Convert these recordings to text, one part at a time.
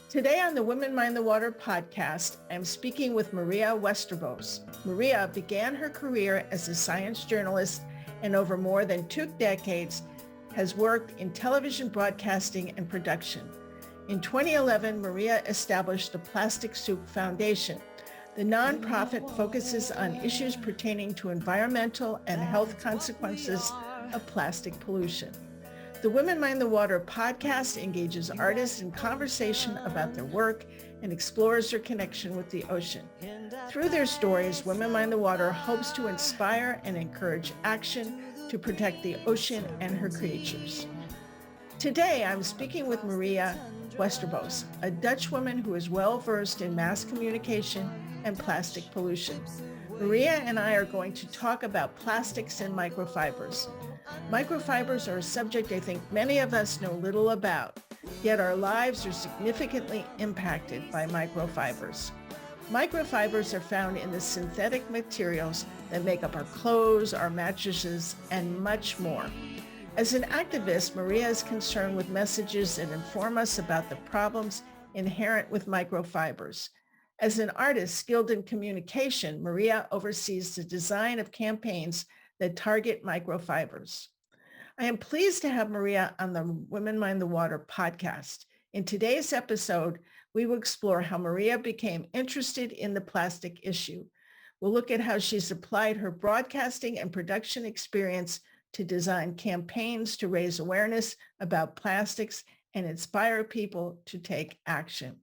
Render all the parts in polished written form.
Today on the Women Mind the Water podcast, I'm speaking with Maria Westerbos. Maria began her career as a science journalist and over more than 2 decades has worked in television broadcasting and production. In 2011, Maria established the Plastic Soup Foundation. The nonprofit focuses on issues pertaining to environmental and health consequences of plastic pollution. The Women Mind the Water podcast engages artists in conversation about their work and explores their connection with the ocean. Through their stories, Women Mind the Water hopes to inspire and encourage action to protect the ocean and her creatures. Today, I'm speaking with Maria Westerbos, a Dutch woman who is well-versed in mass communication and plastic pollution. Maria and I are going to talk about plastics and microfibers. Microfibers are a subject I think many of us know little about, yet our lives are significantly impacted by microfibers. Microfibers are found in the synthetic materials that make up our clothes, our mattresses, and much more. As an activist, Maria is concerned with messages that inform us about the problems inherent with microfibers. As an artist skilled in communication, Maria oversees the design of campaigns that target microfibers. I am pleased to have Maria on the Women Mind the Water podcast. In today's episode, we will explore how Maria became interested in the plastic issue. We'll look at how she's applied her broadcasting and production experience to design campaigns to raise awareness about plastics and inspire people to take action.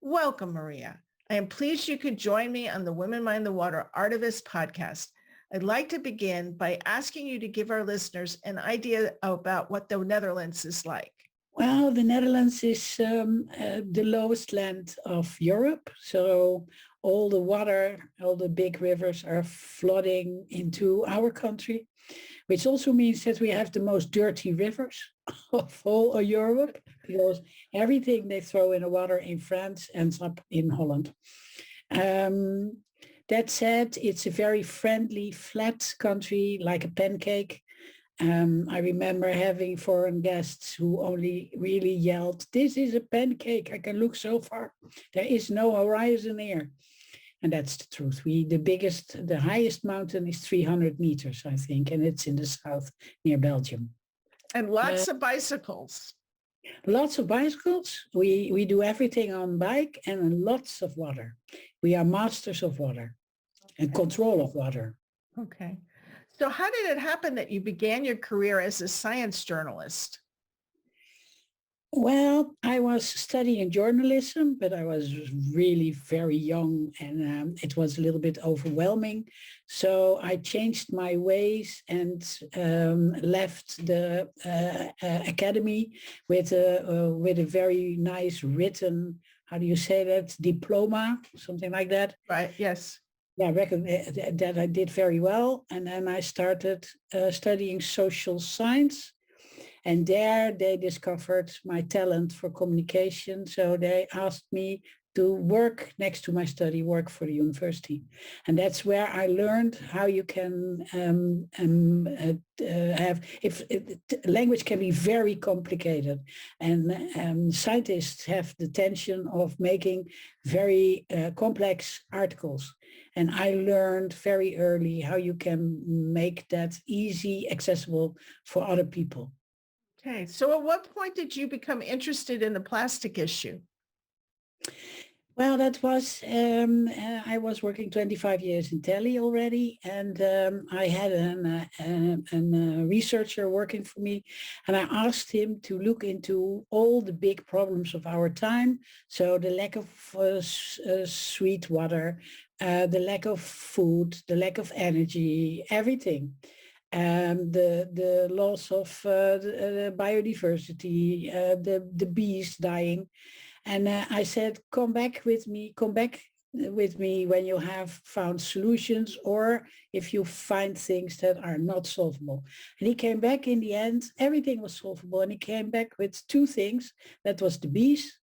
Welcome, Maria. I am pleased you could join me on the Women Mind the Water Artivist podcast. I'd like to begin by asking you to give our listeners an idea about what the Netherlands is like. Well, the Netherlands is the lowest land of Europe. So all the water, all the big rivers are flooding into our country, which also means that we have the most dirty rivers of all of Europe, because everything they throw in the water in France ends up in Holland. That said, it's a very friendly, flat country, like a pancake. I remember having foreign guests who only really yelled, "This is a pancake, I can look so far. There is no horizon here." And that's the truth. The highest mountain is 300 meters, I think, and it's in the south near Belgium. And lots of bicycles. Lots of bicycles. We do everything on bike and lots of water. We are masters of water and control of water. Okay. So how did it happen that you began your career as a science journalist? Well, I was studying journalism, but I was really very young and it was a little bit overwhelming. So I changed my ways and left the academy with a very nice written, how do you say that, diploma, something like that. Right, yes. Yeah, I reckon that I did very well. And then I started studying social science. And there they discovered my talent for communication. So they asked me to work next to my study, work for the university. And that's where I learned how you can language can be very complicated. And scientists have the tension of making very complex articles. And I learned very early how you can make that easy, accessible for other people. Okay, so at what point did you become interested in the plastic issue? Well, that was, I was working 25 years in tele already, and I had a researcher working for me, and I asked him to look into all the big problems of our time. So the lack of sweet water, the lack of food, the lack of energy, everything. The loss of the biodiversity, the bees dying. And I said, come back with me when you have found solutions, or if you find things that are not solvable. And he came back in the end, everything was solvable. And he came back with 2 things. That was the bees,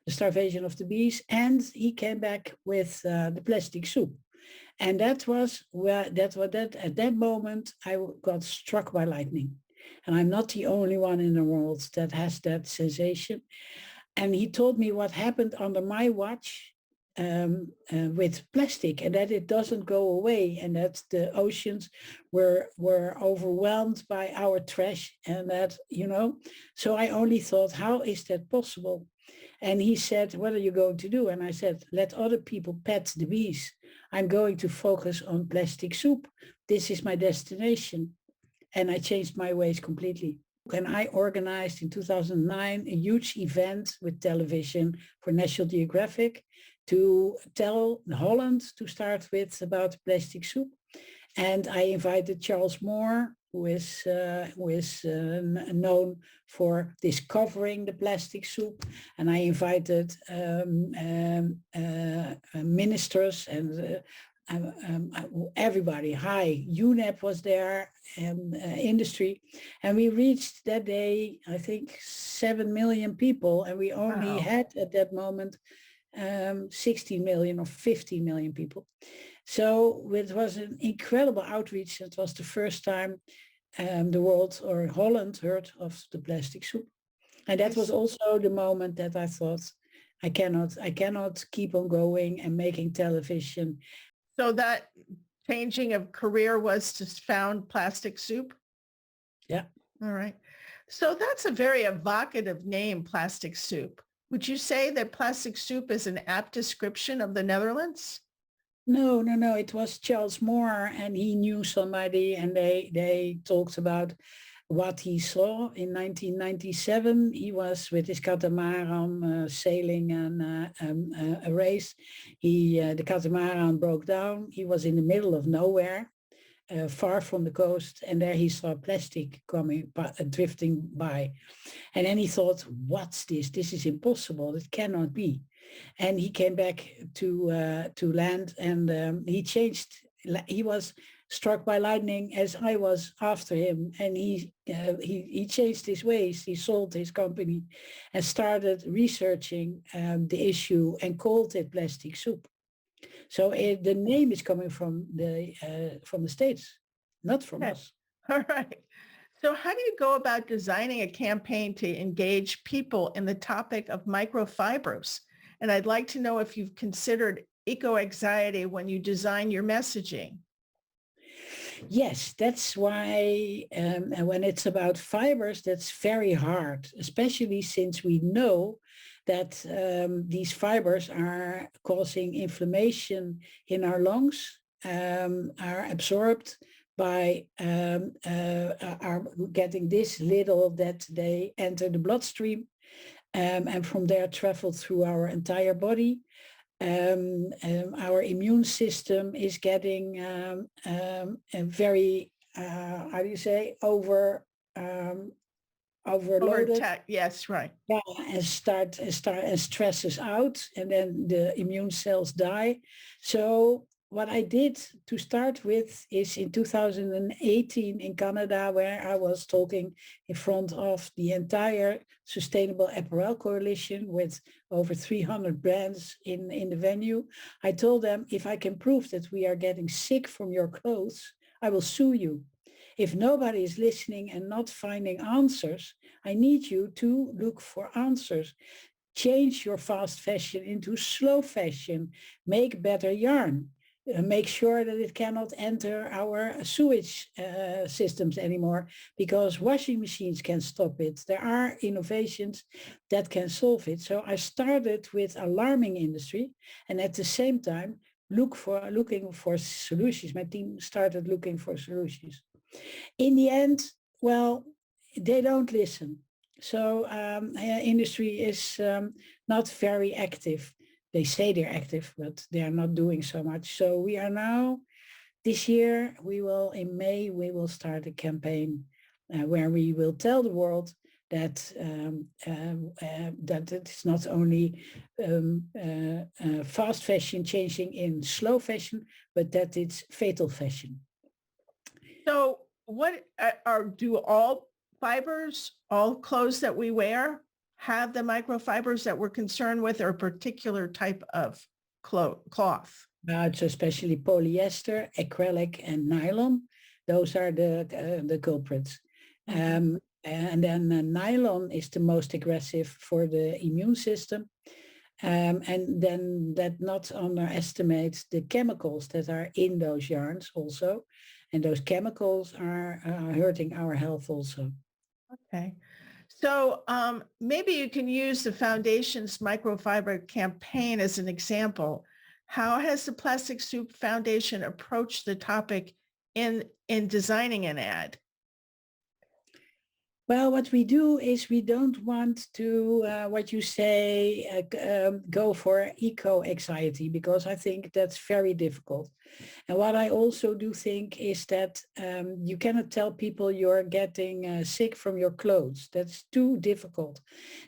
the starvation of the bees, and he came back with the plastic soup. And that was at that moment I got struck by lightning. And I'm not the only one in the world that has that sensation. And he told me what happened under my watch with plastic, and that it doesn't go away, and that the oceans were overwhelmed by our trash, and that, so I only thought, how is that possible? And he said, what are you going to do? And I said, let other people pet the bees. I'm going to focus on plastic soup. This is my destination. And I changed my ways completely. And I organized in 2009 a huge event with television for National Geographic to tell Holland to start with about plastic soup. And I invited Charles Moore, who is known for discovering the plastic soup. And I invited ministers and everybody. UNEP was there, industry. And we reached that day, I think, 7 million people. And we only had at that moment 16 million or 15 million people. So it was an incredible outreach. It was the first time the world or Holland heard of the plastic soup. And that was also the moment that I thought, I cannot keep on going and making television. So that changing of career was to found Plastic Soup? Yeah. All right. So that's a very evocative name, Plastic Soup. Would you say that Plastic Soup is an apt description of the Netherlands? No. It was Charles Moore, and he knew somebody, and they talked about what he saw in 1997. He was with his catamaran sailing a race. The catamaran broke down. He was in the middle of nowhere, far from the coast, and there he saw plastic drifting by. And then he thought, what's this? This is impossible. It cannot be. And he came back to land, and he changed. He was struck by lightning as I was after him, and he changed his ways. He sold his company and started researching the issue and called it plastic soup. So the name is coming from the States, not from us. All right. So how do you go about designing a campaign to engage people in the topic of microfibers? And I'd like to know if you've considered ecoanxiety when you design your messaging. Yes, that's why when it's about fibers, that's very hard, especially since we know that these fibers are causing inflammation in our lungs, are absorbed by are getting this little that they enter the bloodstream, and from there travel through our entire body. Our immune system is getting very, how do you say, overloaded. Yes, right. Yeah, and stresses out, and then the immune cells die. So what I did to start with is in 2018 in Canada, where I was talking in front of the entire Sustainable Apparel Coalition with over 300 brands in the venue. I told them, if I can prove that we are getting sick from your clothes, I will sue you. If nobody is listening and not finding answers, I need you to look for answers. Change your fast fashion into slow fashion. Make better yarn. Make sure that it cannot enter our sewage systems anymore, because washing machines can stop it. There are innovations that can solve it. So I started with alarming industry, and at the same time looking for solutions. My team started looking for solutions. In the end, well, they don't listen. So industry is not very active. They say they're active, but they are not doing so much. So we are now, this year, in May, we will start a campaign where we will tell the world that that it's not only fast fashion changing in slow fashion, but that it's fatal fashion. So what do all fibers, all clothes that we wear, have the microfibers that we're concerned with, or a particular type of cloth? It's especially polyester, acrylic, and nylon. Those are the culprits. And then nylon is the most aggressive for the immune system. And then that not underestimates the chemicals that are in those yarns also. And those chemicals are hurting our health also. Okay. So maybe you can use the Foundation's microfiber campaign as an example. How has the Plastic Soup Foundation approached the topic in designing an ad? Well, what we do is we don't want to, what you say, go for eco-anxiety, because I think that's very difficult. And what I also do think is that you cannot tell people you're getting sick from your clothes. That's too difficult.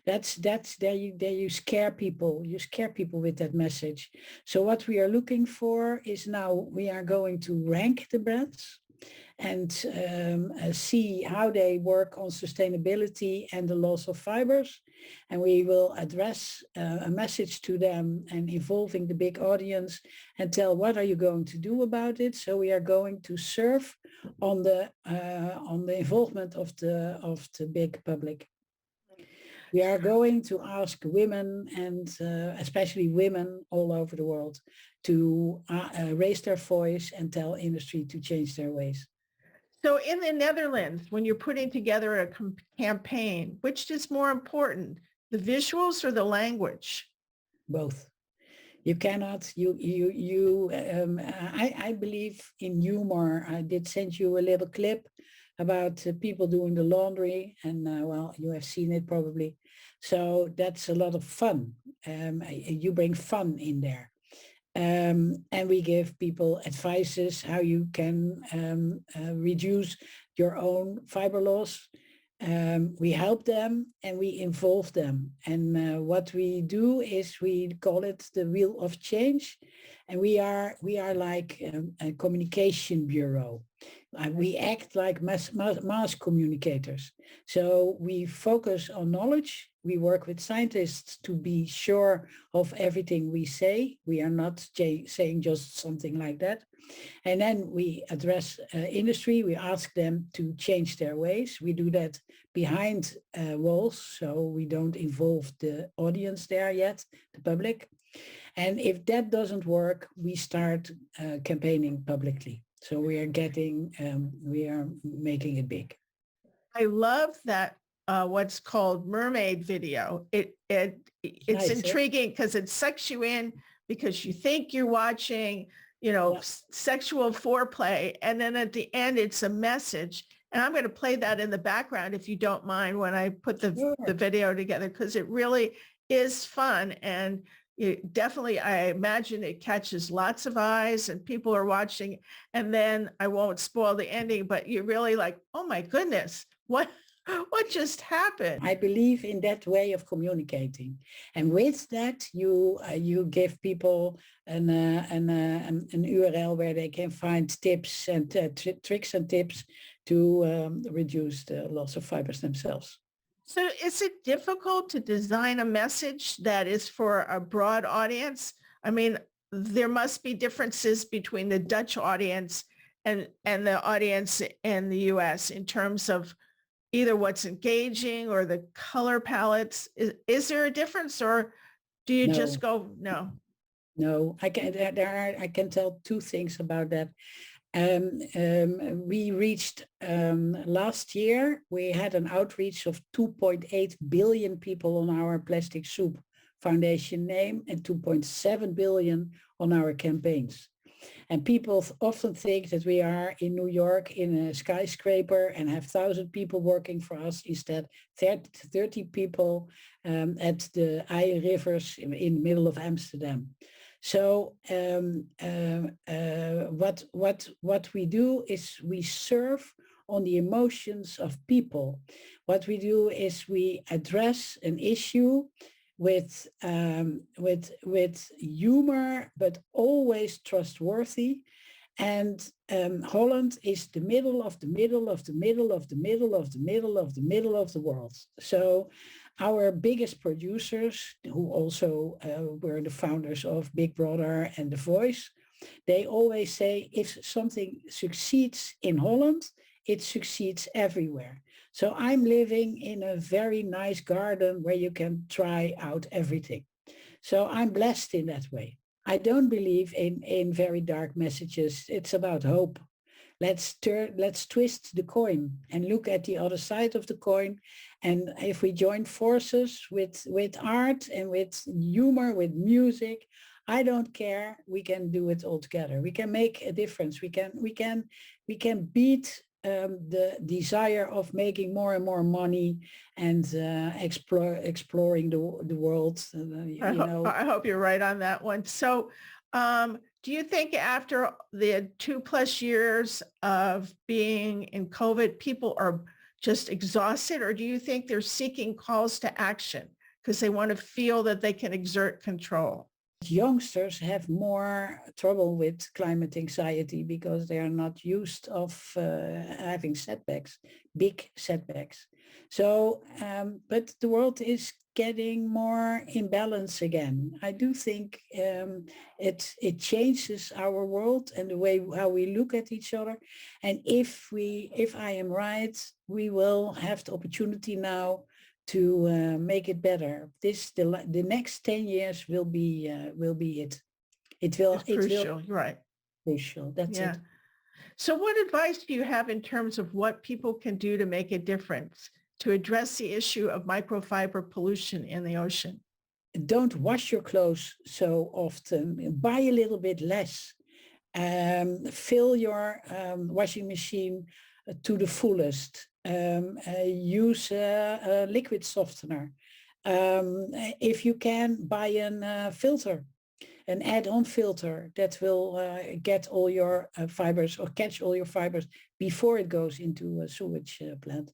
That's there you scare people. You scare people with that message. So what we are looking for is now we are going to rank the brands and see how they work on sustainability and the loss of fibers. And we will address a message to them and involving the big audience and tell what are you going to do about it. So we are going to serve on the involvement of the big public. We are going to ask women and especially women all over the world to raise their voice and tell industry to change their ways. So in the Netherlands, when you're putting together a campaign, which is more important, the visuals or the language? Both. You cannot, I believe in humor. I did send you a little clip about people doing the laundry and well, you have seen it probably. So that's a lot of fun. You bring fun in there. And we give people advices how you can reduce your own fiber loss. We help them and we involve them. And what we do is we call it the wheel of change. And we are like a communication bureau. We act like mass communicators. So we focus on knowledge. We work with scientists to be sure of everything we say. We are not saying just something like that. And then we address industry. We ask them to change their ways. We do that behind walls, so we don't involve the audience there yet, the public. And if that doesn't work, we start campaigning publicly. So we are making it big. I love that what's called mermaid video. It's nice, intriguing because it sucks you in because you think you're watching, sexual foreplay. And then at the end, it's a message. And I'm going to play that in the background, if you don't mind, when I put the video together, because it really is fun. And definitely, I imagine it catches lots of eyes and people are watching. And then I won't spoil the ending, but you're really like, oh my goodness, what just happened? I believe in that way of communicating, and with that, you give people an URL where they can find tips and tricks and tips to reduce the loss of fibers themselves. So is it difficult to design a message that is for a broad audience? I mean, there must be differences between the Dutch audience and the audience in the US in terms of either what's engaging or the color palettes. Is there a difference, or do you just go, no? No, I can tell two things about that. We reached last year, we had an outreach of 2.8 billion people on our Plastic Soup Foundation name and 2.7 billion on our campaigns. And people often think that we are in New York in a skyscraper and have 1,000 people working for us, instead 30 people at the IJ rivers in the middle of Amsterdam. So what we do is we serve on the emotions of people. What we do is we address an issue with humor, but always trustworthy. And Holland is the middle of the middle of the middle of the middle of the middle of the middle of the world. So our biggest producers, who also were the founders of Big Brother and The Voice, they always say if something succeeds in Holland, it succeeds everywhere. So I'm living in a very nice garden where you can try out everything. So I'm blessed in that way. I don't believe in very dark messages. It's about hope. Let's twist the coin and look at the other side of the coin. And if we join forces with art and with humor, with music, I don't care. We can do it all together. We can make a difference. We can beat the desire of making more and more money and exploring the world. I hope you're right on that one. So do you think after the 2+ years of being in COVID, people are just exhausted, or do you think they're seeking calls to action because they want to feel that they can exert control? Youngsters have more trouble with climate anxiety because they are not used of having setbacks, big setbacks. So, but the world is getting more in balance again. I do think it changes our world and the way how we look at each other. And if I am right, we will have the opportunity now to make it better. The next 10 years will be it. It will. It's crucial. You're right. Crucial. That's it. So what advice do you have in terms of what people can do to make a difference to address the issue of microfiber pollution in the ocean? Don't wash your clothes so often. Buy a little bit less. Fill your washing machine to the fullest. Use a liquid softener. If you can, buy a filter, an add-on filter that will get all your fibers or catch all your fibers before it goes into a sewage plant.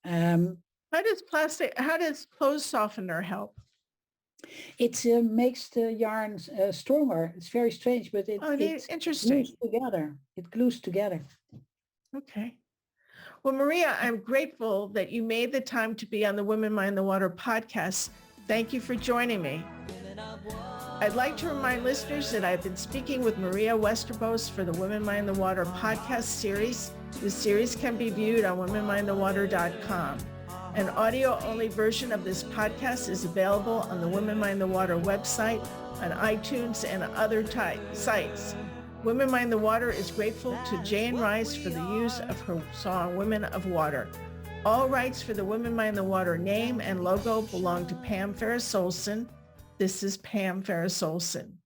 How does clothes softener help? It makes the yarn stronger. It's very strange, but interesting. Glues together. It glues together. Okay. Well, Maria, I'm grateful that you made the time to be on the Women Mind the Water podcast. Thank you for joining me. I'd like to remind listeners that I've been speaking with Maria Westerbos for the Women Mind the Water podcast series. The series can be viewed on womenmindthewater.com. An audio-only version of this podcast is available on the Women Mind the Water website, on iTunes, and other sites. Women Mind the Water is grateful to Jane Rice for the use of her song, Women of Water. All rights for the Women Mind the Water name and logo belong to Pam Ferris-Olson. This is Pam Ferris-Olson.